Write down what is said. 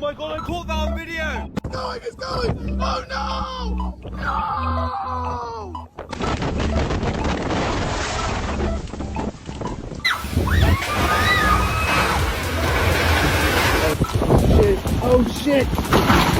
my god, I caught that on video! It's going! Oh no! No! Oh shit!